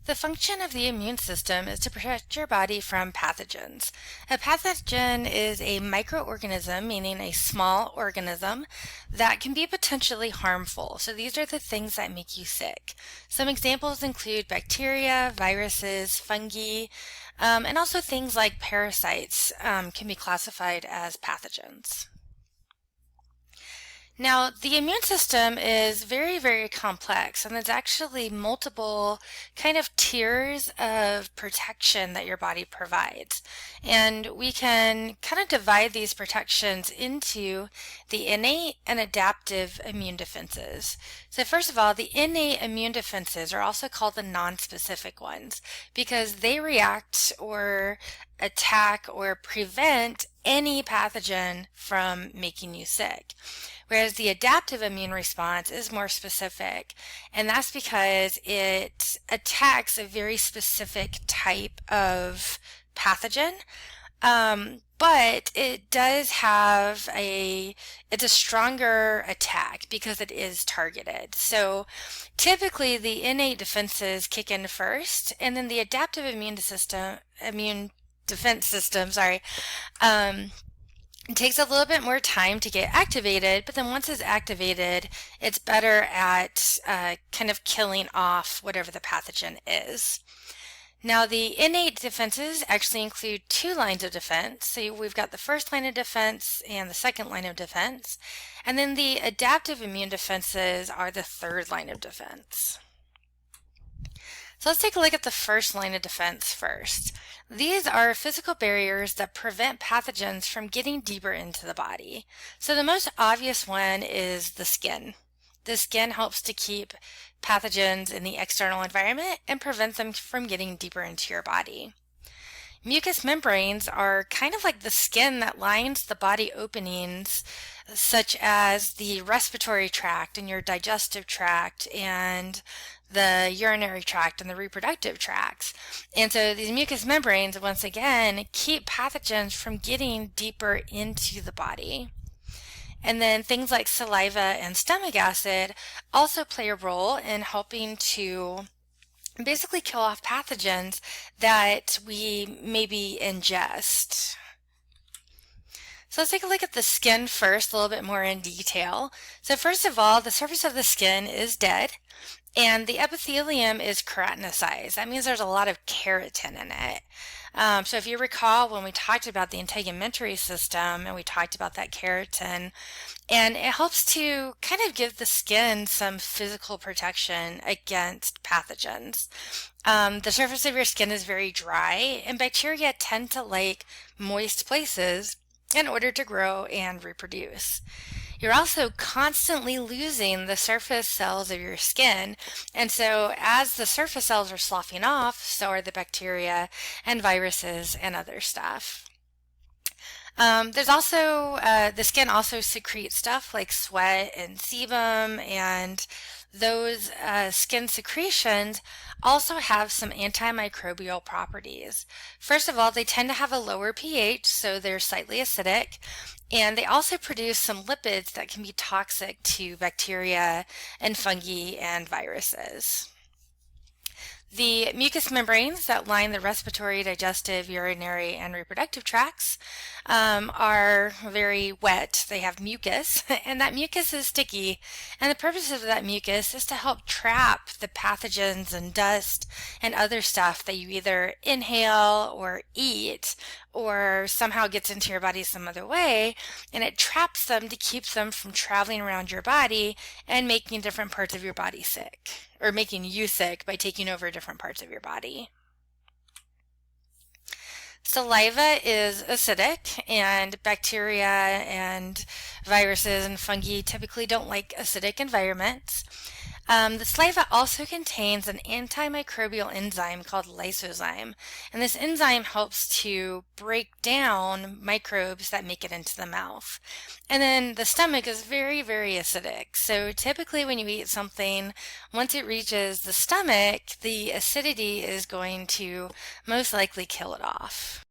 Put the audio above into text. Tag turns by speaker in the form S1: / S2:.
S1: The function of the immune system is to protect your body from pathogens. A pathogen is a microorganism, meaning a small organism, that can be potentially harmful. So these are the things that make you sick. Some examples include bacteria, viruses, fungi, and also things like parasites can be classified as pathogens. Now, the immune system is very, very complex, and there's actually multiple kind of tiers of protection that your body provides. And we can kind of divide these protections into the innate and adaptive immune defenses. So first of all, the innate immune defenses are also called the non-specific ones because they react or attack or prevent any pathogen from making you sick. Whereas the adaptive immune response is more specific, and that's because it attacks a very specific type of pathogen. But it does have it's a stronger attack because it is targeted. So typically the innate defenses kick in first, and then the adaptive immune defense system, it takes a little bit more time to get activated, but then once it's activated, it's better at kind of killing off whatever the pathogen is. Now, the innate defenses actually include two lines of defense. So we've got the first line of defense and the second line of defense. And then the adaptive immune defenses are the third line of defense. So let's take a look at the first line of defense first. These are physical barriers that prevent pathogens from getting deeper into the body. So the most obvious one is the skin. The skin helps to keep pathogens in the external environment and prevent them from getting deeper into your body. Mucous membranes are kind of like the skin that lines the body openings, such as the respiratory tract and your digestive tract and the urinary tract and the reproductive tracts. And so these mucous membranes, once again, keep pathogens from getting deeper into the body. And then things like saliva and stomach acid also play a role in helping to basically kill off pathogens that we maybe ingest. So let's take a look at the skin first, a little bit more in detail. So first of all, the surface of the skin is dead, and the epithelium is keratinized. That means there's a lot of keratin in it. So if you recall when we talked about the integumentary system and we talked about that keratin, and it helps to kind of give the skin some physical protection against pathogens. The surface of your skin is very dry, and bacteria tend to like moist places in order to grow and reproduce. You're also constantly losing the surface cells of your skin, and so as the surface cells are sloughing off, so are the bacteria and viruses and other stuff. There's also, the skin also secretes stuff like sweat and sebum, and those skin secretions also have some antimicrobial properties. First of all, they tend to have a lower pH, so they're slightly acidic, and they also produce some lipids that can be toxic to bacteria and fungi and viruses. The mucous membranes that line the respiratory, digestive, urinary, and reproductive tracts are very wet. They have mucus, and that mucus is sticky. And the purpose of that mucus is to help trap the pathogens and dust and other stuff that you either inhale or eat or somehow gets into your body some other way, and it traps them to keep them from traveling around your body and making different parts of your body sick, or making you sick by taking over different parts of your body. Saliva is acidic, and bacteria and viruses and fungi typically don't like acidic environments. The saliva also contains an antimicrobial enzyme called lysozyme, and this enzyme helps to break down microbes that make it into the mouth. And then the stomach is very, very acidic, so typically when you eat something, once it reaches the stomach, the acidity is going to most likely kill it off.